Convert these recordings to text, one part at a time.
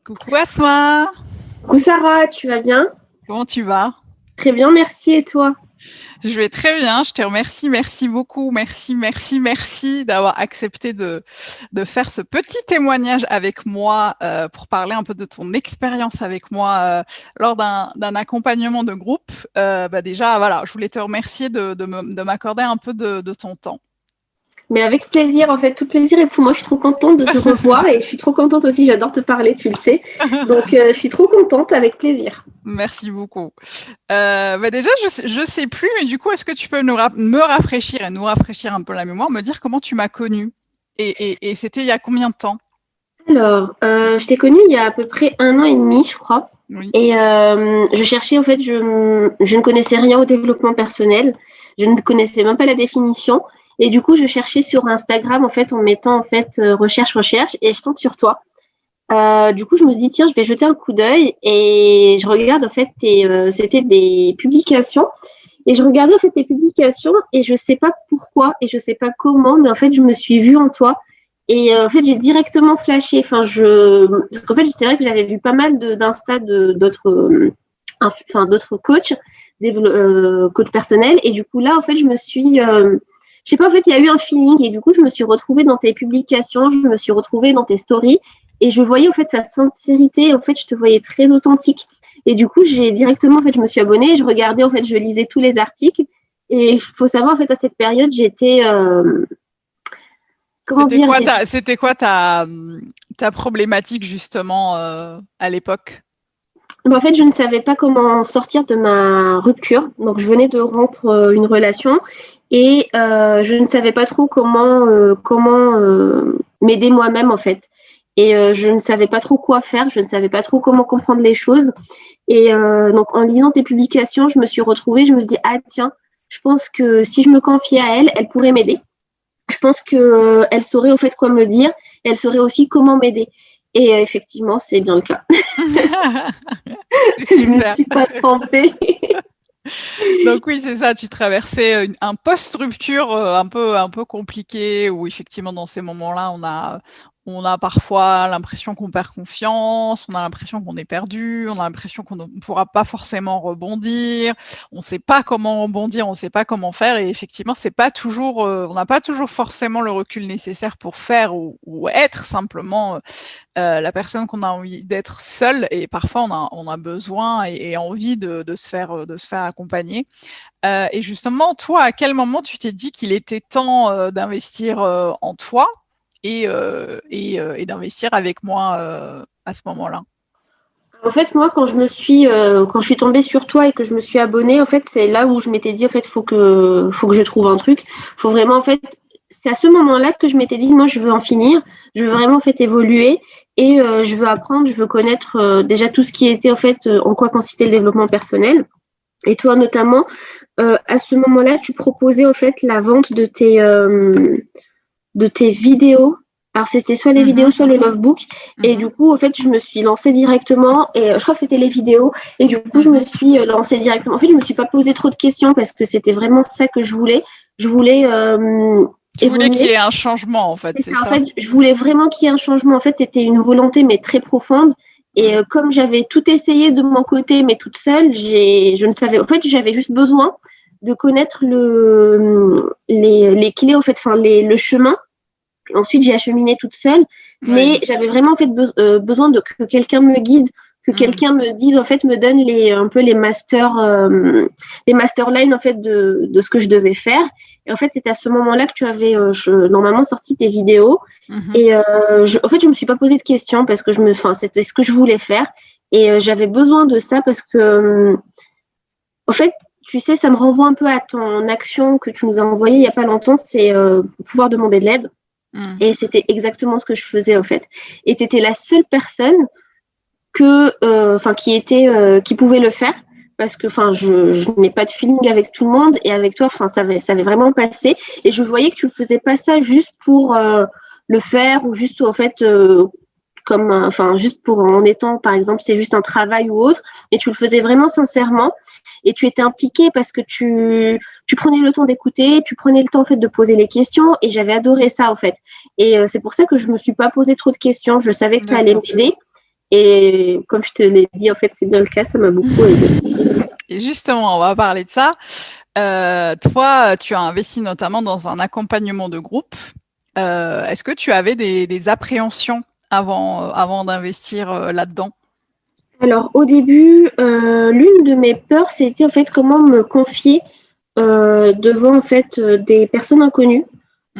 Coucou Asma, Coucou Sarah, tu vas bien? comment tu vas? Très bien, merci. Et toi? Je vais très bien, je te remercie, merci beaucoup, merci d'avoir accepté de faire ce petit témoignage avec moi pour parler un peu de ton expérience avec moi lors d'un accompagnement de groupe. Déjà, voilà, je voulais te remercier de m'accorder un peu de ton temps. Mais avec plaisir, en fait, tout plaisir. Et pour moi, je suis trop contente de te revoir et je suis trop contente aussi. J'adore te parler, tu le sais. Donc, je suis trop contente, avec plaisir. Merci beaucoup. Déjà, je sais plus, mais du coup, est-ce que tu peux me rafraîchir et nous rafraîchir un peu la mémoire, me dire comment tu m'as connue et c'était il y a combien de temps? Alors, je t'ai connue il y a à peu près 1 an et demi, je crois. Oui. Et je cherchais, en fait, je ne connaissais rien au développement personnel. Je ne connaissais même pas la définition. Et du coup, je cherchais sur Instagram, en fait, en mettant, en fait, recherche, et je tombe sur toi. Du coup, je me suis dit, tiens, je vais jeter un coup d'œil et je regarde, en fait, c'était des publications. Et je regardais, en fait, tes publications et je sais pas pourquoi et je sais pas comment, mais en fait, je me suis vue en toi. Et en fait, j'ai directement flashé. Parce qu'en fait, c'est vrai que j'avais vu pas mal d'Insta d'autres coachs, coachs personnels. Et du coup, là, en fait, je sais pas, en fait, il y a eu un feeling et du coup, je me suis retrouvée dans tes publications, je me suis retrouvée dans tes stories et je voyais, en fait, sa sincérité. En fait, je te voyais très authentique. Et du coup, j'ai directement, en fait, je me suis abonnée, je regardais, en fait, je lisais tous les articles. Et il faut savoir, en fait, à cette période, comment C'était dire, quoi ta problématique justement à l'époque? en fait, je ne savais pas comment sortir de ma rupture. Donc, je venais de rompre une relation et je ne savais pas trop comment m'aider moi-même, en fait. Et je ne savais pas trop quoi faire, je ne savais pas trop comment comprendre les choses. Et donc, en lisant tes publications, je me suis retrouvée, je me suis dit, ah tiens, je pense que si je me confiais à elle, elle pourrait m'aider. Je pense qu'elle saurait au fait quoi me dire, elle saurait aussi comment m'aider. Et effectivement, c'est bien le cas. C'est Je me super. suis pas trompée. Donc oui, c'est ça, tu traversais un post-rupture un peu compliqué où effectivement dans ces moments-là, on a parfois l'impression qu'on perd confiance, on a l'impression qu'on est perdu, on a l'impression qu'on ne pourra pas forcément rebondir, on ne sait pas comment rebondir, on ne sait pas comment faire et effectivement, c'est pas toujours, on n'a pas toujours forcément le recul nécessaire pour faire ou être simplement la personne qu'on a envie d'être seule et parfois on a besoin et envie de se faire accompagner. Et justement, toi, à quel moment tu t'es dit qu'il était temps d'investir en toi et d'investir avec moi à ce moment-là? En fait, moi, quand je suis tombée sur toi et que je me suis abonnée, en fait, c'est là où je m'étais dit, en fait, faut que je trouve un truc. Faut vraiment, en fait, c'est à ce moment-là que je m'étais dit, moi, je veux en finir. Je veux vraiment, en fait, évoluer et je veux apprendre, je veux connaître déjà tout ce qui était, en fait, en quoi consistait le développement personnel. Et toi, notamment, à ce moment-là, tu proposais, en fait, la vente de tes vidéos. Alors, c'était soit les vidéos, Mhm, soit le lovebook. Et du mhm, coup, en fait, je me suis lancée directement. Et je crois que c'était les vidéos. Et du coup, je me mhm. suis lancée directement. En fait, je me suis pas posé trop de questions parce que c'était vraiment ça que je voulais. Je voulais Tu voulais qu'il y évoluer. ait un changement, en fait, C'est c'est ça, en ça? fait, je voulais vraiment qu'il y ait un changement. En fait, c'était une volonté, mais très profonde. Et Mm. comme j'avais tout essayé de mon côté, mais toute seule, je ne savais. En fait, j'avais juste besoin de connaître les clés, en fait, le chemin. Ensuite, j'ai acheminé toute seule, mais Oui. j'avais vraiment en fait besoin que quelqu'un me guide, que Mm. quelqu'un me dise, en fait, me donne un peu les masterlines en fait de ce que je devais faire. Et en fait, c'est à ce moment-là que tu avais normalement sorti tes vidéos. Mhm. Et en fait, je me suis pas posé de questions parce que enfin, c'était ce que je voulais faire. Et j'avais besoin de ça parce que, en fait, tu sais, ça me renvoie un peu à ton action que tu nous as envoyée il y a pas longtemps, c'est pouvoir demander de l'aide. Mm. Et c'était exactement ce que je faisais en fait. Et tu étais la seule personne qui pouvait le faire parce que je n'ai pas de feeling avec tout le monde et avec toi, ça avait vraiment passé. Et je voyais que tu ne faisais pas ça juste pour le faire ou juste en fait juste pour en étant par exemple c'est juste un travail ou autre. Et tu le faisais vraiment sincèrement et tu étais impliqué parce que tu prenais le temps d'écouter, tu prenais le temps en fait de poser les questions et j'avais adoré ça en fait. Et c'est pour ça que je me suis pas posé trop de questions. Je savais que ça allait D'accord. m'aider Et comme je te l'ai dit, en fait, c'est bien le cas, ça m'a beaucoup aidé. Et justement, on va parler de ça. Toi, tu as investi notamment dans un accompagnement de groupe. Est-ce que tu avais des appréhensions avant d'investir là-dedans? Alors, au début, l'une de mes peurs, c'était en fait comment me confier devant en fait des personnes inconnues.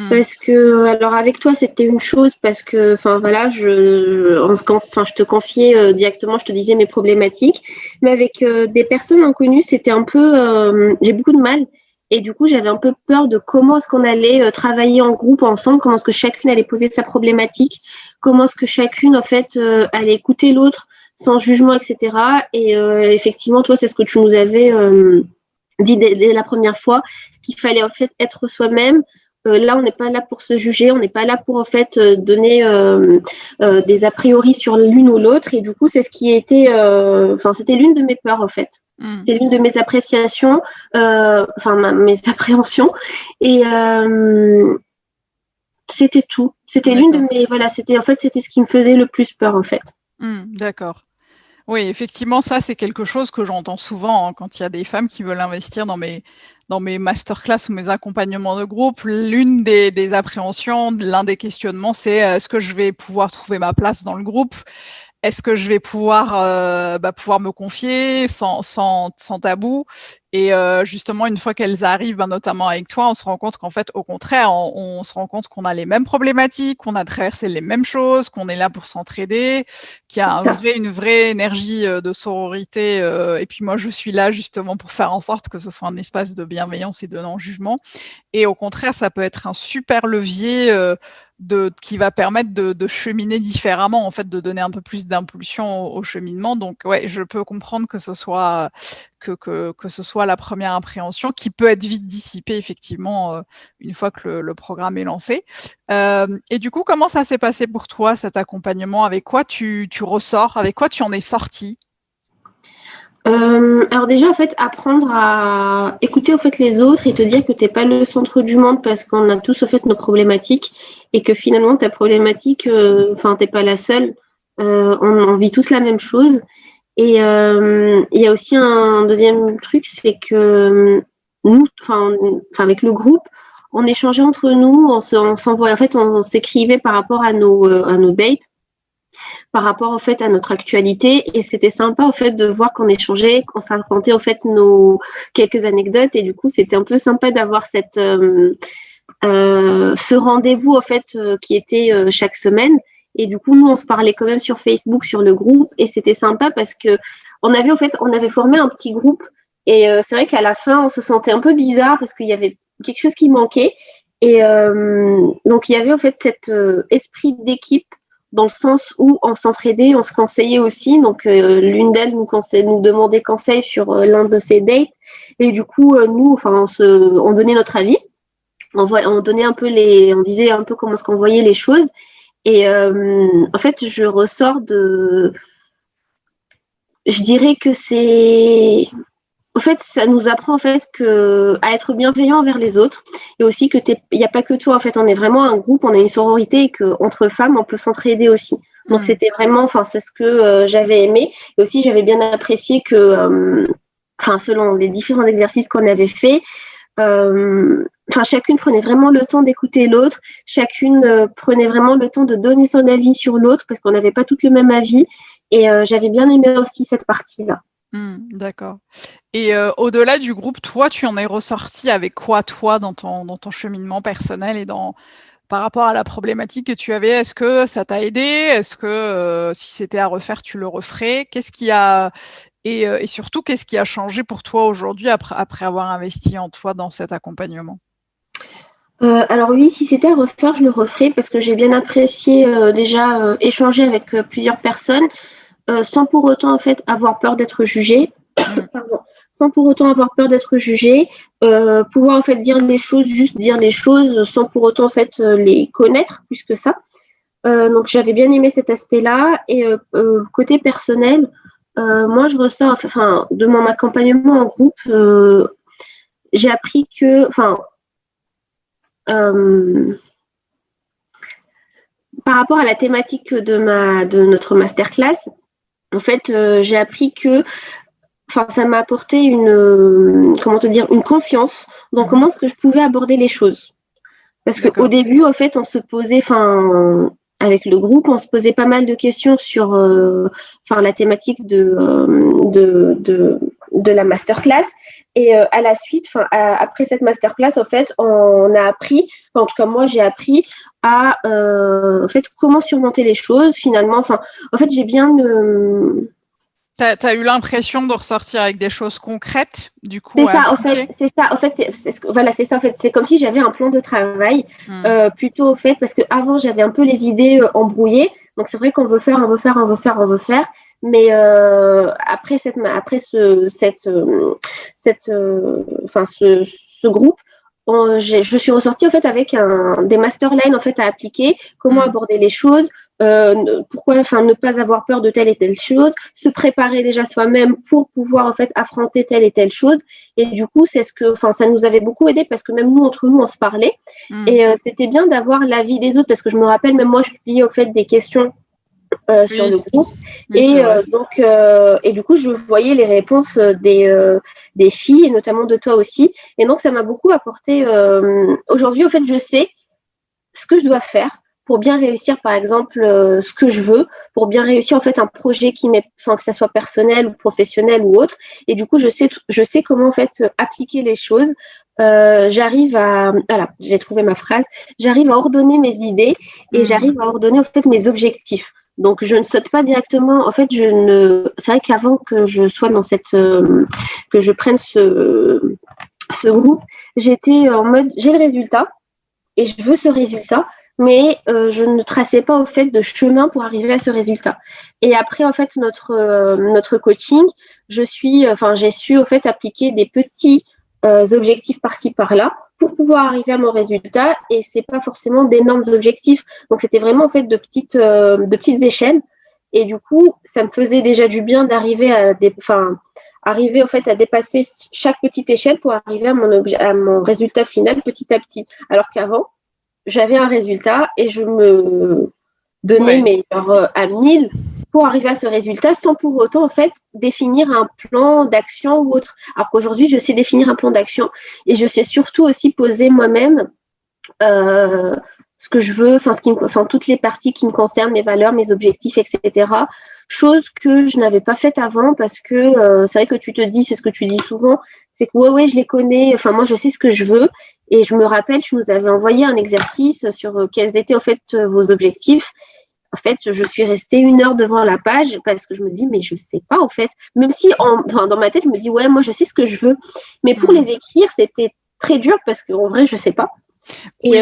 Parce que, alors avec toi, c'était une chose parce que, enfin voilà, je te confiais directement, je te disais mes problématiques. Mais avec des personnes inconnues, c'était un peu, j'ai beaucoup de mal. Et du coup, j'avais un peu peur de comment est-ce qu'on allait travailler en groupe ensemble, comment est-ce que chacune allait poser sa problématique, comment est-ce que chacune, en fait, allait écouter l'autre sans jugement, etc. Et effectivement, toi, c'est ce que tu nous avais dit dès la première fois, qu'il fallait en fait être soi-même. Là, on n'est pas là pour se juger, on n'est pas là pour en fait donner des a priori sur l'une ou l'autre. Et du coup, c'est ce qui était, c'était l'une de mes peurs en fait. C'était l'une de mes appréciations, mes appréhensions. Et c'était tout. C'était l'une de mes, voilà, c'était ce qui me faisait le plus peur en fait. D'accord. Oui, effectivement, ça, c'est quelque chose que j'entends souvent quand il y a des femmes qui veulent investir dans mes masterclass ou mes accompagnements de groupe. L'une des appréhensions, l'un des questionnements, c'est est-ce que je vais pouvoir trouver ma place dans le groupe? Est-ce que je vais pouvoir me confier sans tabou? Et justement, une fois qu'elles arrivent, notamment avec toi, on se rend compte qu'en fait, au contraire, on se rend compte qu'on a les mêmes problématiques, qu'on a traversé les mêmes choses, qu'on est là pour s'entraider, qu'il y a une vraie énergie de sororité. Et puis moi, je suis là justement pour faire en sorte que ce soit un espace de bienveillance et de non-jugement. Et au contraire, ça peut être un super levier qui va permettre de cheminer différemment, en fait, de donner un peu plus d'impulsion au cheminement. Donc, ouais, je peux comprendre que ce soit la première appréhension qui peut être vite dissipée, effectivement, une fois que le programme est lancé. Et du coup, comment ça s'est passé pour toi, cet accompagnement? Avec quoi tu ressors? Avec quoi tu en es sorti? Alors déjà, en fait, apprendre à écouter, au fait, les autres et te dire que tu n'es pas le centre du monde parce qu'on a tous, au fait, nos problématiques et que finalement, ta problématique, t'es pas la seule. On vit tous la même chose. Et il y a aussi un deuxième truc, c'est que nous, avec le groupe, on échangeait entre nous, on s'envoyait, en fait, on s'écrivait par rapport à nos dates, par rapport, en fait, à notre actualité. Et c'était sympa, au fait, de voir qu'on échangeait, qu'on se racontait, en fait, nos quelques anecdotes. Et du coup, c'était un peu sympa d'avoir ce rendez-vous, en fait, qui était chaque semaine. Et du coup, nous, on se parlait quand même sur Facebook, sur le groupe. Et c'était sympa parce que on avait formé un petit groupe. Et c'est vrai qu'à la fin, on se sentait un peu bizarre parce qu'il y avait quelque chose qui manquait. Et donc, il y avait en fait cet esprit d'équipe dans le sens où on s'entraidait, on se conseillait aussi. Donc, l'une d'elles nous demandait conseil sur l'un de ses dates. Et du coup, nous, on donnait notre avis. On donnait un peu on disait un peu comment est-ce qu'on voyait les choses. Et en fait, je dirais que en fait, ça nous apprend en fait à être bienveillant envers les autres et aussi que il n'y a pas que toi. En fait, on est vraiment un groupe, on a une sororité et qu'entre femmes, on peut s'entraider aussi. Donc, c'était vraiment, c'est ce que j'avais aimé. Et aussi, j'avais bien apprécié que, selon les différents exercices qu'on avait faits, chacune prenait vraiment le temps d'écouter l'autre, chacune prenait vraiment le temps de donner son avis sur l'autre parce qu'on n'avait pas toutes le même avis. Et j'avais bien aimé aussi cette partie-là. D'accord. Et au-delà du groupe, toi, tu en es ressorti avec quoi, toi, dans ton cheminement personnel et par rapport à la problématique que tu avais? Est-ce que ça t'a aidé? Est-ce que si c'était à refaire, tu le referais? Et surtout, qu'est-ce qui a changé pour toi aujourd'hui après avoir investi en toi dans cet accompagnement? Alors oui, si c'était à refaire, je le referais parce que j'ai bien apprécié déjà échanger avec plusieurs personnes sans pour autant en fait avoir peur d'être jugée. Pardon. Sans pour autant avoir peur d'être jugée, pouvoir en fait dire les choses, juste dire les choses sans pour autant en fait les connaître plus que ça. Donc j'avais bien aimé cet aspect-là et côté personnel, moi je ressors de mon accompagnement en groupe, j'ai appris que par rapport à la thématique de notre masterclass, en fait, j'ai appris que, enfin, ça m'a apporté une confiance dans comment est-ce que je pouvais aborder les choses. Parce qu'au début, en fait, on se posait, avec le groupe, on se posait pas mal de questions sur la thématique de la masterclass. Et à la suite, après cette masterclass, en fait, on a appris, en tout cas moi, j'ai appris à en fait, comment surmonter les choses finalement. En fait, j'ai bien... T'as eu l'impression de ressortir avec des choses concrètes, du coup. C'est ça, en fait, c'est ça, en fait, c'est comme si j'avais un plan de travail, plutôt, au fait, parce qu'avant, j'avais un peu les idées embrouillées. Donc, c'est vrai qu'on veut faire, mais après ce groupe, je suis ressortie en fait avec des masterlines en fait à appliquer, comment aborder les choses, pourquoi ne pas avoir peur de telle et telle chose, se préparer déjà soi-même pour pouvoir en fait affronter telle et telle chose. Et du coup, ça nous avait beaucoup aidé parce que même nous entre nous on se parlait et c'était bien d'avoir l'avis des autres parce que je me rappelle même moi je publiais au fait des questions sur le groupe et du coup je voyais les réponses des filles et notamment de toi aussi, et donc ça m'a beaucoup apporté. Aujourd'hui, au fait, je sais ce que je dois faire pour bien réussir, par exemple, ce que je veux, pour bien réussir en fait un projet que ça soit personnel ou professionnel ou autre. Et du coup, je sais comment en fait appliquer les choses. Voilà, j'ai trouvé ma phrase. J'arrive à ordonner mes idées et j'arrive à ordonner en fait mes objectifs. Donc, je ne saute pas directement. En fait, c'est vrai qu'avant que je sois dans que je prenne ce groupe, j'étais en mode, j'ai le résultat et je veux ce résultat, mais je ne traçais pas au fait de chemin pour arriver à ce résultat. Et après, en fait, notre coaching, j'ai su au fait appliquer des petits objectifs par-ci par-là pour pouvoir arriver à mon résultat, et c'est pas forcément d'énormes objectifs. Donc c'était vraiment en fait de petites échelles, et du coup ça me faisait déjà du bien d'arriver arriver en fait à dépasser chaque petite échelle pour arriver à mon résultat final petit à petit. Alors qu'avant, j'avais un résultat et je me donnais à 1000 pour arriver à ce résultat sans pour autant en fait définir un plan d'action ou autre. Alors qu'aujourd'hui, je sais définir un plan d'action et je sais surtout aussi poser moi-même ce que je veux, toutes les parties qui me concernent, mes valeurs, mes objectifs, etc. Chose que je n'avais pas faite avant parce que c'est vrai que tu te dis, c'est ce que tu dis souvent, c'est que ouais, je les connais, moi je sais ce que je veux, et je me rappelle, tu nous avais envoyé un exercice sur quels étaient en fait vos objectifs. En fait, je suis restée 1 heure devant la page parce que je me dis, mais je sais pas en fait. Même si dans ma tête, je me dis, ouais, moi je sais ce que je veux. Mais pour les écrire, c'était très dur parce qu'en vrai, je sais pas. Et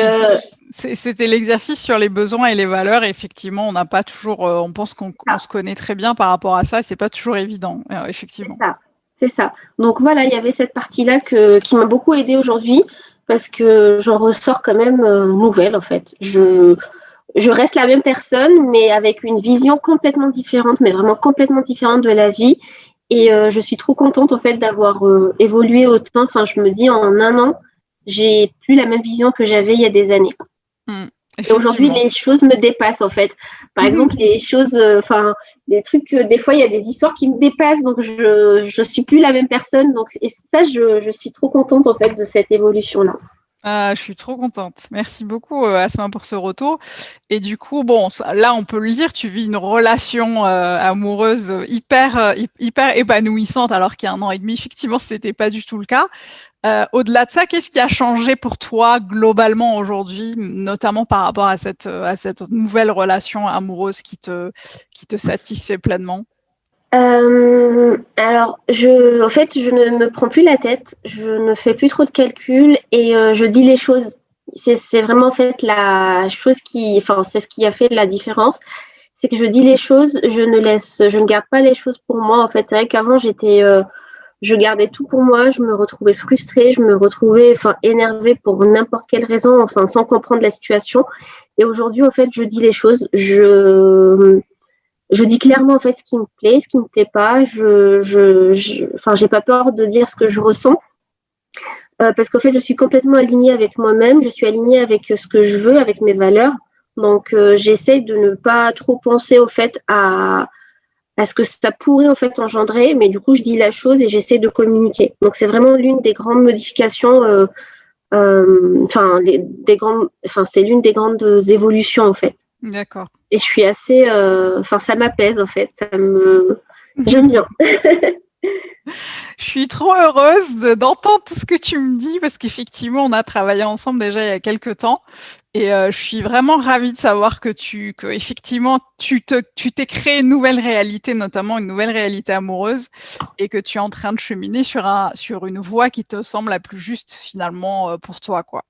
c'était l'exercice sur les besoins et les valeurs. Et effectivement, on n'a pas toujours, on pense qu'on se connaît très bien par rapport à ça. C'est pas toujours évident, effectivement. C'est ça. Donc voilà, il y avait cette partie-là qui m'a beaucoup aidée aujourd'hui parce que j'en ressors quand même nouvelle en fait. Je reste la même personne, mais avec une vision complètement différente, mais vraiment complètement différente de la vie. Et je suis trop contente en fait d'avoir évolué autant. Je me dis, en 1 an, j'ai plus la même vision que j'avais il y a des années. Et aujourd'hui, les choses me dépassent en fait. Par exemple, les choses, les trucs, des fois, il y a des histoires qui me dépassent, donc je suis plus la même personne. Donc, et ça, je suis trop contente en fait de cette évolution-là. Ah, je suis trop contente. Merci beaucoup, Asma, pour ce retour. Et du coup, bon, là, on peut le dire, tu vis une relation amoureuse hyper épanouissante, alors qu'il y a 1 an et demi, effectivement, c'était pas du tout le cas. Au-delà de ça, qu'est-ce qui a changé pour toi globalement aujourd'hui, notamment par rapport à cette nouvelle relation amoureuse qui te satisfait pleinement? Alors, en fait, je ne me prends plus la tête, je ne fais plus trop de calculs et je dis les choses. C'est vraiment en fait la chose c'est ce qui a fait la différence. C'est que je dis les choses, je ne garde pas les choses pour moi. En fait, c'est vrai qu'avant, je gardais tout pour moi, je me retrouvais frustrée, je me retrouvais énervée pour n'importe quelle raison, sans comprendre la situation. Et aujourd'hui, en fait, je dis les choses, je dis clairement en fait ce qui me plaît, ce qui me plaît pas. J'ai pas peur de dire ce que je ressens parce qu'en fait, je suis complètement alignée avec moi-même. Je suis alignée avec ce que je veux, avec mes valeurs. Donc, j'essaie de ne pas trop penser au fait à à ce que ça pourrait en fait engendrer, mais du coup, je dis la chose et j'essaie de communiquer. Donc, c'est vraiment l'une des grandes modifications, c'est l'une des grandes évolutions en fait. D'accord. Et je suis assez, ça m'apaise en fait, j'aime bien. Je suis trop heureuse d'entendre tout ce que tu me dis parce qu'effectivement, on a travaillé ensemble déjà il y a quelques temps et je suis vraiment ravie de savoir que effectivement, tu t'es créé une nouvelle réalité, notamment une nouvelle réalité amoureuse et que tu es en train de cheminer sur une voie qui te semble la plus juste finalement pour toi, quoi.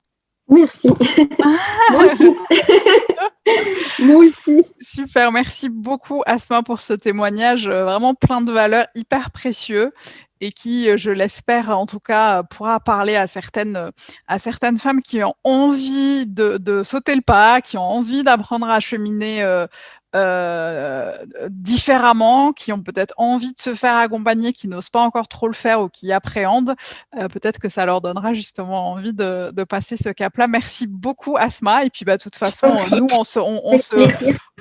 Merci. Moi aussi. Moi aussi. Super, merci beaucoup Asma pour ce témoignage, vraiment plein de valeurs, hyper précieux et qui, je l'espère en tout cas, pourra parler à certaines femmes qui ont envie de sauter le pas, qui ont envie d'apprendre à cheminer différemment, qui ont peut-être envie de se faire accompagner, qui n'osent pas encore trop le faire ou qui appréhendent. Peut-être que ça leur donnera justement envie de passer ce cap-là. Merci beaucoup Asma. Et puis, de toute façon, nous,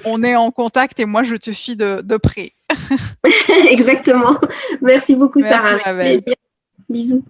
on est en contact et moi, je te suis de près. Exactement. Merci beaucoup, Merci, Sarah. ma belle. Bisous.